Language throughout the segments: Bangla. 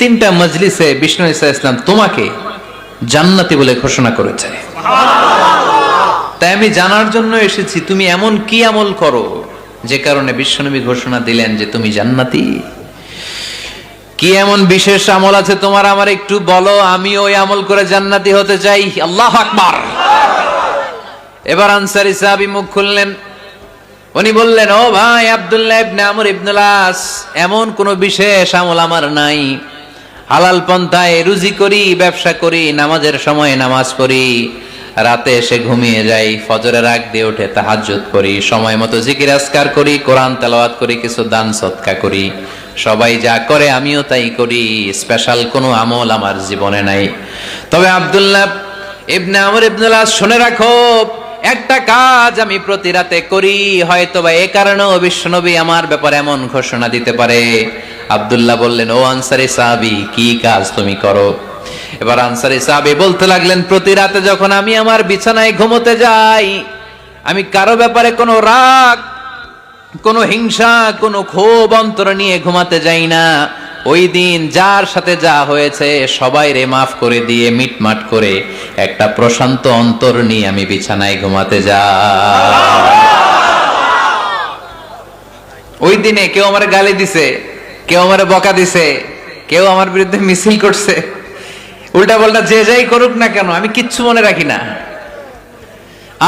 তিনটা মজলিসে বিষ্ণু ঈসা ইসলাম তোমাকে জান্নাতি বলে ঘোষণা করেছে। তাই আমি জানার জন্য এসেছি তুমি এমন কি আমল করো যে কারণে বিশ্বনবী ঘোষণা দিলেন যে তুমি জান্নাতি। কি এমন বিশেষ আমল আছে তোমার, আমার একটু বলো, আমি ওই আমল করে জান্নাতি হতে চাই। আল্লাহু আকবার। এবার আনসারী সাহাবী মুখ খুললেন। উনি বললেন, ও ভাই আব্দুল্লাহ ইবনে আমর ইবনে আস, এমন কোন বিশেষ আমল আমার নাই। হালাল পন্থায় রুজি করি, ব্যবসা করি, নামাজের সময় নামাজ পড়ি, রাতে এসে ঘুমিয়ে যাই, ফজরের আগ দিয়ে উঠে তাহাজ্জুদ করি, সময় মতো জিকির আজকার করি, কোরআন তেলাওয়াত করি, কিছু দান সদকা করি। সবাই যা করে আমিও তাই করি, স্পেশাল কোনো আমল আমার জীবনে নাই। তবে আব্দুল্লাহ ইবনে আমর ইবনে আস, শুনে রাখো, একটা কাজ আমি প্রতি রাতে করি, হয়তোবা এ কারণেও বিশ্বনবী আমার ব্যাপারে এমন ঘোষণা দিতে পারে। আব্দুল্লাহ বললেন, ও আনসারী সাহাবী, কি কাজ তুমি করো? এবার আনসারী সাহাবী বলতে লাগলেন, প্রতি রাতে যখন আমি আমার বিছানায় ঘুমোতে যাই, আমি কারো ব্যাপারে কোনো রাগ, কোনো হিংসা, কোনো ক্ষোভ অন্তর নিয়ে ঘুমাতে যাই না। ওই দিন যার সাথে যা হয়েছে সবাই রে মাফ করে দিয়ে মিটমাট করে একটা প্রশান্ত অন্তর নিয়ে আমি বিছানায় ঘুমাতে যাই। ওই দিনে কেউ আমার গালি দিছে, কেউ আমার বকা দিছে, কেউ আমার বিরুদ্ধে মিছিল করছে, উল্টা পাল্টা যে যাই করুক না কেন, আমি কিচ্ছু মনে রাখি না।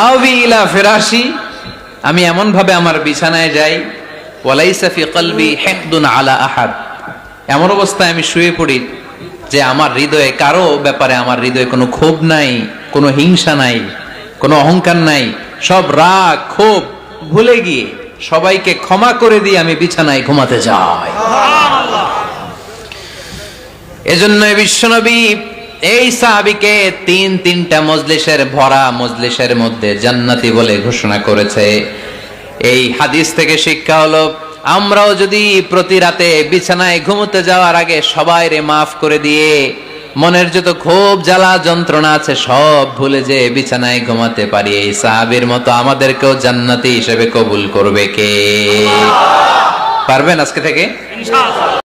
আওবি ইলা ফিরাশি, আমি এমন ভাবে আমার বিছানায় যাই, ওয়ালাইসা ফি কলবি হিকদুন আলা আহাদ, এমন অবস্থায় আমি শুয়ে পড়ি যে আমার হৃদয়ে কারো ব্যাপারে আমার হৃদয়ে কোনো ক্ষোভ নাই, কোনো হিংসা নাই, কোনো অহংকার নাই, সব রাগ ক্ষোভ ভুলে গিয়ে সবাইকে ক্ষমা করে দিয়ে আমি বিছানায় ঘুমাতে যাই। এজন্য বিশ্বনবী এই সাহাবীকে তিনটা মজলিসের ভরা মজলিসের মধ্যে জান্নাতি বলে ঘোষণা করেছে। এই হাদিস থেকে শিক্ষা হলো, আমরাও যদি প্রতি রাতে বিছানায় ঘুমোতে যাওয়ার আগে সবাই রে মাফ করে দিয়ে মনের যত ক্ষোভ জ্বালা যন্ত্রণা আছে সব ভুলে যে বিছানায় ঘুমাতে পারি, এই সাহাবীর মতো আমাদেরকেও জান্নাতি হিসেবে কবুল করবে কে? পারবেন আজকে থেকে? ইনশাআল্লাহ।